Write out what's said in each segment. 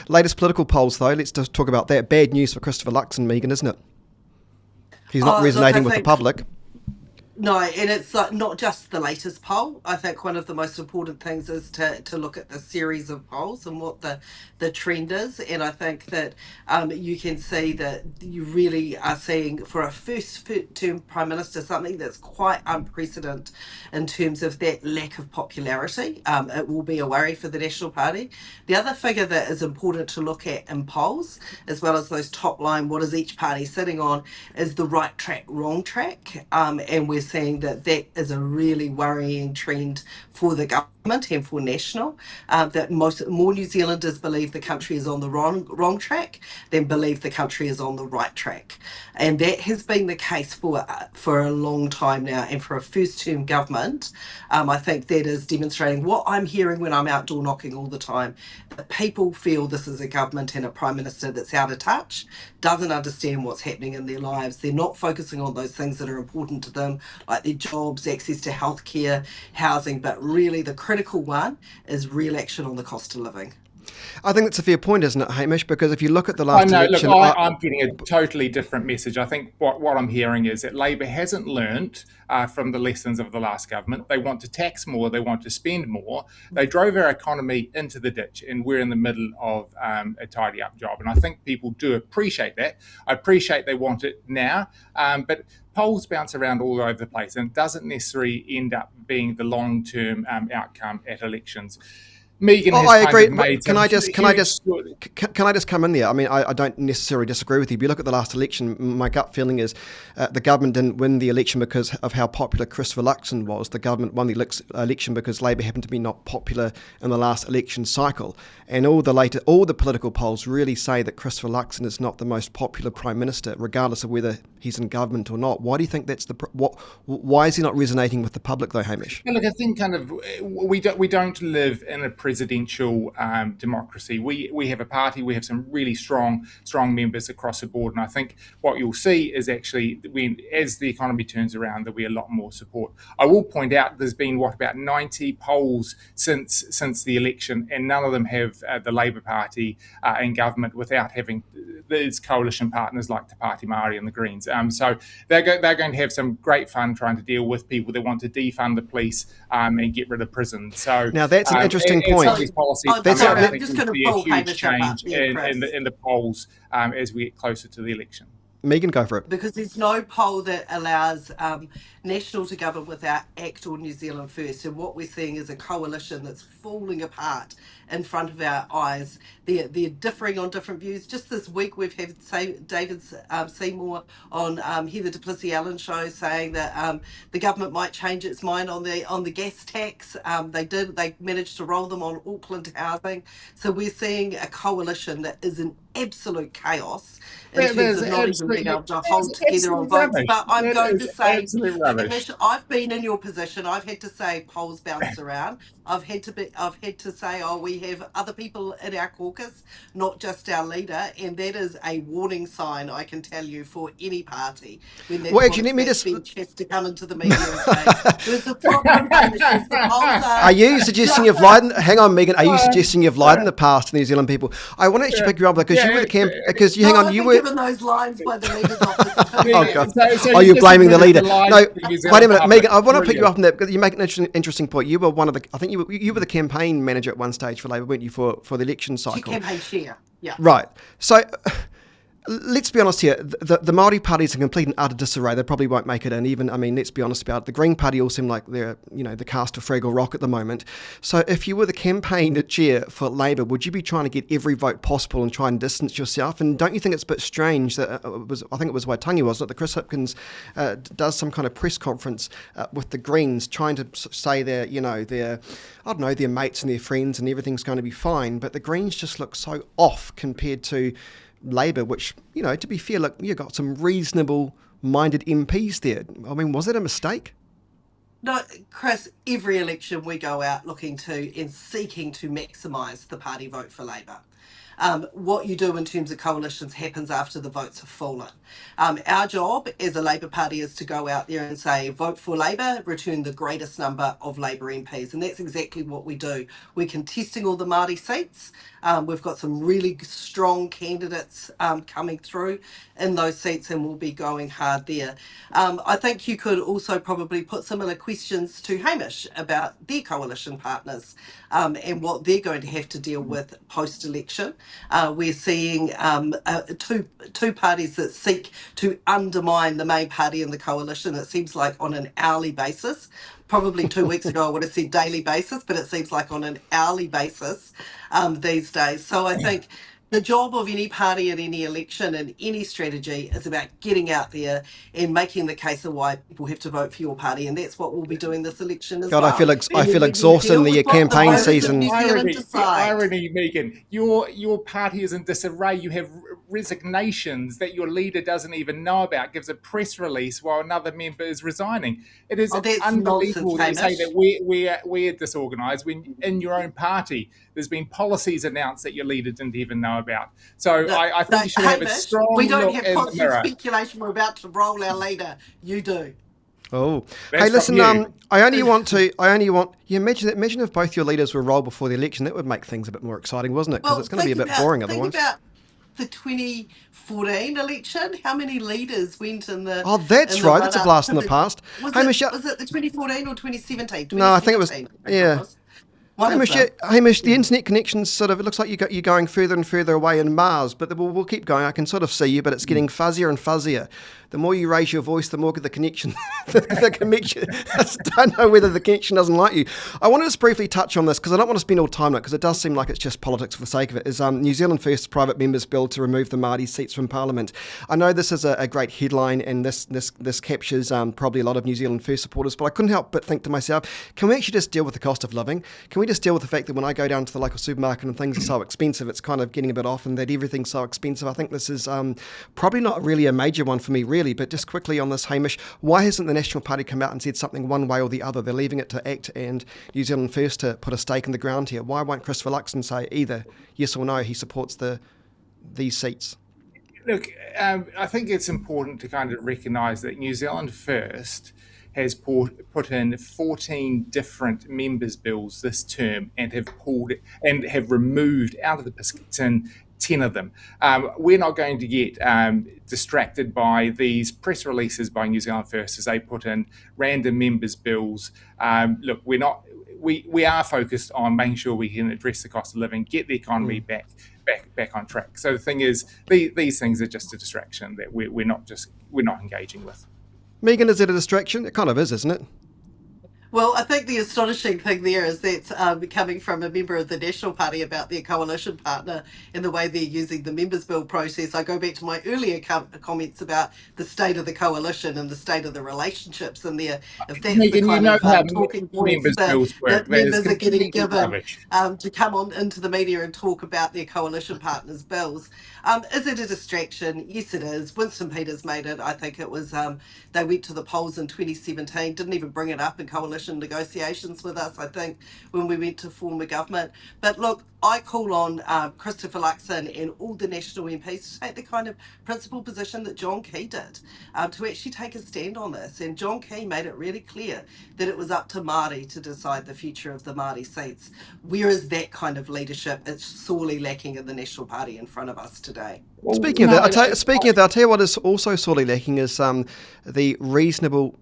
Latest political polls, though, let's just talk about that. Bad news for Christopher Luxon, Megan, isn't it? He's not resonating with the public. No, and it's like not just the latest poll. I think one of the most important things is to look at the series of polls and what the trend is. And I think that you can see that you really are seeing for a first term Prime Minister something that's quite unprecedented in terms of that lack of popularity. It will be a worry for the National Party. The other figure that is important to look at in polls, as well as those top line, what is each party sitting on, is the right track, wrong track. And we're seeing that is a really worrying trend for the government and for National, that more New Zealanders believe the country is on the wrong track than believe the country is on the right track. And that has been the case for a long time now. And for a first term government, I think that is demonstrating what I'm hearing when I'm outdoor knocking all the time, that people feel this is a government and a Prime Minister that's out of touch, doesn't understand what's happening in their lives. They're not focusing on those things that are important to them, like their jobs, access to healthcare, housing, but really the critical one is real action on the cost of living. I think that's a fair point, isn't it, Hamish? Because if you look at the last election... I'm getting a totally different message. I think what I'm hearing is that Labor hasn't learnt from the lessons of the last government. They want to tax more. They want to spend more. They drove our economy into the ditch, and we're in the middle of a tidy-up job. And I think people do appreciate that. I appreciate they want it now, but polls bounce around all over the place, and it doesn't necessarily end up being the long-term outcome at elections. Megan I agree. Can I just come in there? I mean, I don't necessarily disagree with you. If you look at the last election, my gut feeling is the government didn't win the election because of how popular Christopher Luxon was. The government won the election because Labor happened to be not popular in the last election cycle. And all the political polls really say that Christopher Luxon is not the most popular Prime Minister, regardless of whether he's in government or not. Why do you think that's why is he not resonating with the public, though, Hamish? Yeah, look, I think we don't live in a presidential democracy. We have a party. We have some really strong members across the board, and I think what you'll see is actually as the economy turns around, there'll be a lot more support. I will point out there's been about 90 polls since the election, and none of them have the Labour Party in government without having these coalition partners like the Party Maori and the Greens. So they're going to have some great fun trying to deal with people that want to defund the police and get rid of prisons. So now that's an interesting point. These policies I'm just going to be a huge change in the polls as we get closer to the election. Megan, go for it. Because there's no poll that allows National to govern without ACT or New Zealand First. And what we're seeing is a coalition that's falling apart in front of our eyes. They're differing on different views. Just this week, we've had David Seymour on Heather Duplessis-Allen's show saying that the government might change its mind on the gas tax. They managed to roll them on Auckland housing. So we're seeing a coalition that is in absolute chaos in terms of not even being able to hold together on votes. Rubbish. But I'm going to say, Hamish, I've been in your position. I've had to say polls bounce around. I've had to say, we have other people in our caucus, not just our leader, and that is a warning sign, I can tell you, for any party. When that bench has to come into the media and say, there's a problem, Are you suggesting you've lied? Hang on, Megan. Are you suggesting you've lied in the past to New Zealand people? I want to actually pick you up because you were the camp. Because you hang on, you were given those lines by the leader's office. Oh God! So you're blaming the leader? No, wait a minute, Megan. I want to pick you up on that because you make an interesting point. You were one of the. I think you were the campaign manager at one stage for Labor, weren't you, for the election cycle? Campaign chair. Yeah. Right. So. Let's be honest here. The Maori Party is in complete and utter disarray. They probably won't make it in. Even, I mean, let's be honest about it. The Green Party all seem like they're, the cast of Fraggle Rock at the moment. So if you were the campaign chair for Labor, would you be trying to get every vote possible and try and distance yourself? And don't you think it's a bit strange that I think it was Waitangi, wasn't it? That Chris Hipkins does some kind of press conference with the Greens, trying to say they're their mates and their friends and everything's going to be fine. But the Greens just look so off compared to Labor, which, to be fair, look, you got some reasonable-minded MPs there. I mean, was it a mistake? No, Chris, every election we go out looking to and seeking to maximise the party vote for Labor. what you do in terms of coalitions happens after the votes have fallen. Our job as a Labour Party is to go out there and say, vote for Labour, return the greatest number of Labour MPs. And that's exactly what we do. We're contesting all the Māori seats. We've got some really strong candidates coming through in those seats, and we'll be going hard there. I think you could also probably put similar questions to Hamish about their coalition partners and what they're going to have to deal with post-election. We're seeing two parties that seek to undermine the main party in the coalition. It seems like on an hourly basis. Probably 2 weeks ago I would have said daily basis, but it seems like on an hourly basis these days. So I think the job of any party in any election and any strategy is about getting out there and making the case of why people have to vote for your party, and that's what we'll be doing this election as God, well. I feel exhausted in the campaign season. Irony, Megan. Your party is in disarray. You have resignations that your leader doesn't even know about, gives a press release while another member is resigning. It is unbelievable to say that we're disorganised when in your own party there's been policies announced that your leader didn't even know about. So I think you should have a strong We don't look have in the constant mirror. speculation we're about to roll our leader. You do. Oh, That's hey, listen. from you. I only want. You imagine if both your leaders were rolled before the election. That would make things a bit more exciting, wasn't it? Because it's going to be a bit boring otherwise. Think about the 2014 election. How many leaders went in the? Oh, that's right. That's a blast in the past. Was it the 2014 or 2017? No, I think it was. Yeah. Hamish, the internet connection's sort of, it looks like you're going further and further away in Mars, but we'll keep going. I can sort of see you, but it's getting fuzzier and fuzzier. The more you raise your voice, the more the connection, the connection. I don't know whether the connection doesn't like you. I want to just briefly touch on this because I don't want to spend all time on it because it does seem like it's just politics for the sake of it. Is New Zealand First's private members' bill to remove the Māori seats from Parliament. I know this is a great headline and this captures probably a lot of New Zealand First supporters, but I couldn't help but think to myself, can we actually just deal with the cost of living? Can we just deal with the fact that when I go down to the local supermarket and things are so expensive, it's kind of getting a bit off, and that everything's so expensive? I think this is probably not really a major one for me, really, but just quickly on this, Hamish, why hasn't the National Party come out and said something one way or the other? They're leaving it to ACT and New Zealand First to put a stake in the ground here. Why won't Christopher Luxon say either yes or no he supports these seats? Look, I think it's important to kind of recognise that New Zealand First has put in 14 different members' bills this term and have removed out of the Piscatin 10 of them. We're not going to get distracted by these press releases by New Zealand First as they put in random members' bills. Look, we are focused on making sure we can address the cost of living, get the economy back on track. So the thing is, these things are just a distraction that we're not engaging with. Megan, is it a distraction? It kind of is, isn't it? Well, I think the astonishing thing there is that's coming from a member of the National Party about their coalition partner and the way they're using the members' bill process. I go back to my earlier comments about the state of the coalition and the state of the relationships in there. If that's Megan, the kind of talking points that members are getting given to come on into the media and talk about their coalition partners' bills. Is it a distraction? Yes, it is. Winston Peters made it. I think it was, they went to the polls in 2017, didn't even bring it up in coalition negotiations with us, I think, when we went to form a government. But look, I call on Christopher Luxon and all the national MPs to take the kind of principled position that John Key did, to actually take a stand on this. And John Key made it really clear that it was up to Māori to decide the future of the Māori seats. Where is that kind of leadership? It's sorely lacking in the National Party in front of us today. Speaking of that, I'll tell you what is also sorely lacking is the reasonable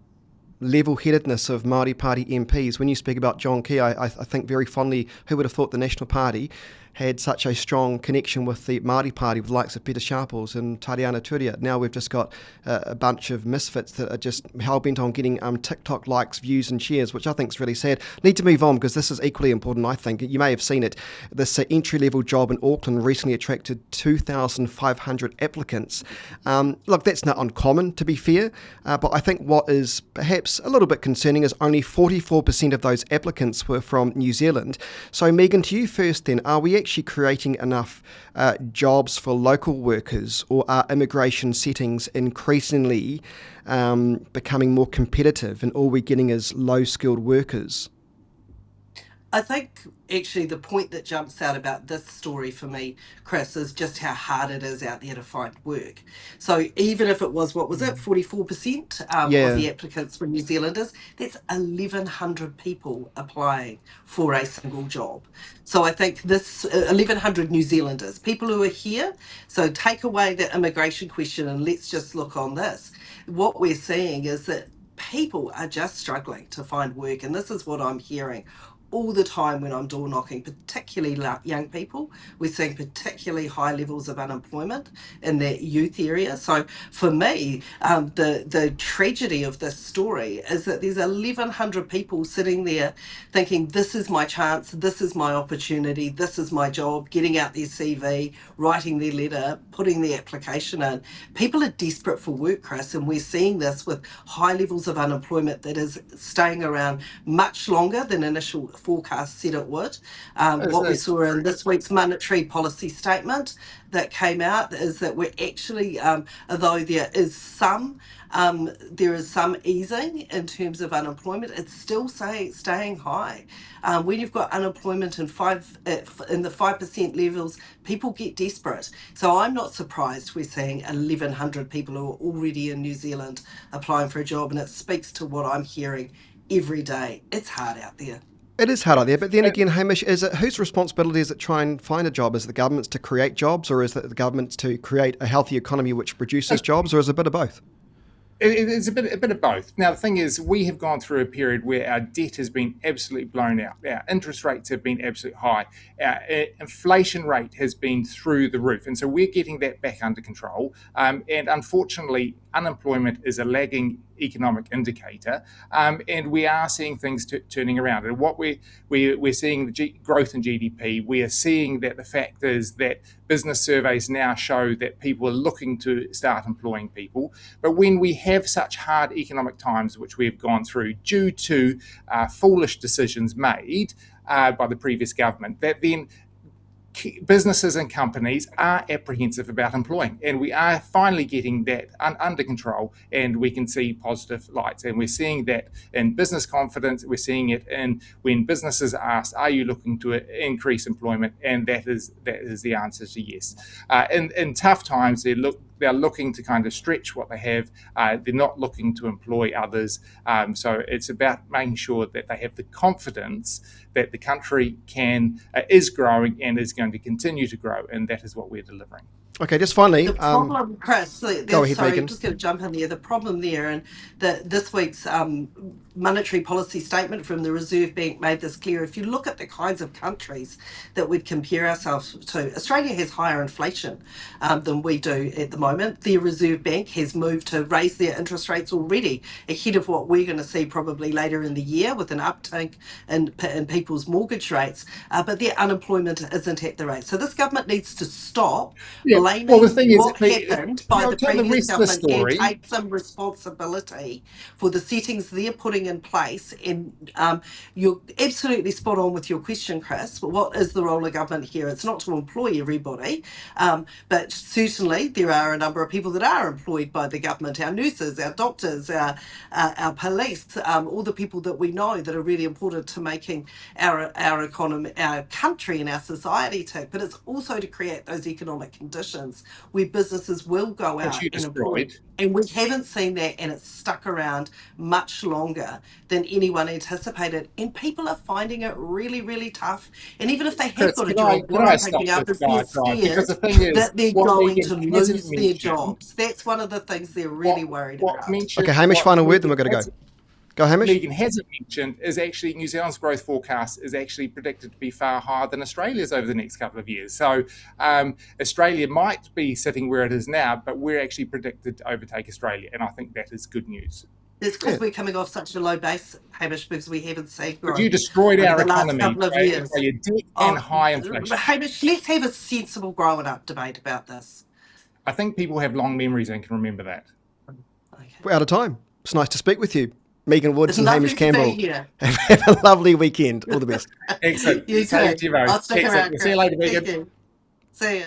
level-headedness of Māori Party MPs. When you speak about John Key, I think very fondly, who would have thought the National Party had such a strong connection with the Māori Party with the likes of Peter Sharples and Tariana Turia. Now we've just got a bunch of misfits that are just hell-bent on getting TikTok likes, views and shares, which I think is really sad. Need to move on because this is equally important, I think. You may have seen it. This entry-level job in Auckland recently attracted 2,500 applicants. Look, that's not uncommon, to be fair, but I think what is perhaps a little bit concerning is only 44% of those applicants were from New Zealand. So, Megan, to you first then, are we actually creating enough jobs for local workers, or are immigration settings increasingly becoming more competitive and all we're getting is low-skilled workers? I think actually the point that jumps out about this story for me, Chris, is just how hard it is out there to find work. So even if it was, what was it, 44% of Yeah. the applicants were New Zealanders, that's 1,100 people applying for a single job. So I think this 1,100 New Zealanders, people who are here, so take away the immigration question and let's just look on this. What we're seeing is that people are just struggling to find work, and this is what I'm hearing all the time when I'm door knocking, particularly young people. We're seeing particularly high levels of unemployment in that youth area. So for me, the tragedy of this story is that there's 1,100 people sitting there thinking, this is my chance, this is my opportunity, this is my job, getting out their CV, writing their letter, putting the application in. People are desperate for work, Chris, and we're seeing this with high levels of unemployment that is staying around much longer than initial forecast said it would. What we saw in this week's monetary policy statement that came out is that we're actually, although there is some easing in terms of unemployment, it's still staying high. When you've got unemployment in the 5% levels, people get desperate. So I'm not surprised we're seeing 1,100 people who are already in New Zealand applying for a job, and it speaks to what I'm hearing every day. It's hard out there. It is hard out there, but then again, Hamish, is it whose responsibility is it to try and find a job? Is it the government's to create jobs, or is it the government's to create a healthy economy which produces jobs, or is it a bit of both? It's a bit of both. Now, the thing is, we have gone through a period where our debt has been absolutely blown out. Our interest rates have been absolutely high. Our inflation rate has been through the roof. And so we're getting that back under control. And unfortunately, unemployment is a lagging economic indicator, and we are seeing things turning around. And what we're seeing the growth in GDP. We are seeing that the fact is that business surveys now show that people are looking to start employing people. But when we have such hard economic times, which we've gone through due to foolish decisions made by the previous government, that then businesses and companies are apprehensive about employing, and we are finally getting that under control, and we can see positive lights, and we're seeing that in business confidence. We're seeing it in when businesses ask, are you looking to increase employment, and that is the answer to yes. In tough times, they're looking to kind of stretch what they have. They're not looking to employ others. So it's about making sure that they have the confidence that the country is growing and is going to continue to grow, and that is what we're delivering. Okay, just finally. The problem, Chris, go ahead, sorry, Megan. I'm just going to jump in there. The problem there, and this week's monetary policy statement from the Reserve Bank made this clear. If you look at the kinds of countries that we'd compare ourselves to, Australia has higher inflation than we do at the moment. The Reserve Bank has moved to raise their interest rates already ahead of what we're going to see probably later in the year with an uptick in people's mortgage rates, but their unemployment isn't at the rate. So this government needs to stop blaming what happened by the previous government and take some responsibility for the settings they're putting in place. And you're absolutely spot on with your question, Chris. But what is the role of government here? It's not to employ everybody, but certainly there are a number of people that are employed by the government: our nurses, our doctors, our police, all the people that we know that are really important to making our economy, our country, and our society tick. But it's also to create those economic conditions where businesses will go out and employ. And we haven't seen that, and it's stuck around much longer than anyone anticipated. And people are finding it really, really tough. And even if they have got a job, what I'm picking up is they're scared that they're going to lose their jobs. That's one of the things they're really worried about. Okay, Hamish, final word, then we're going to go. Go, Hamish. Megan hasn't mentioned is actually New Zealand's growth forecast is actually predicted to be far higher than Australia's over the next couple of years. So Australia might be sitting where it is now, but we're actually predicted to overtake Australia, and I think that is good news. It's because we're coming off such a low base, Hamish, because we haven't seen growth. But you destroyed our economy last couple of years. by your debt and high inflation. Hamish, let's have a sensible growing up debate about this. I think people have long memories and can remember that. Okay. We're out of time. It's nice to speak with you. Megan Woods and Hamish Campbell. Have a lovely weekend. All the best. Excellent. You too. I'll stick around. See you later, Megan. See ya.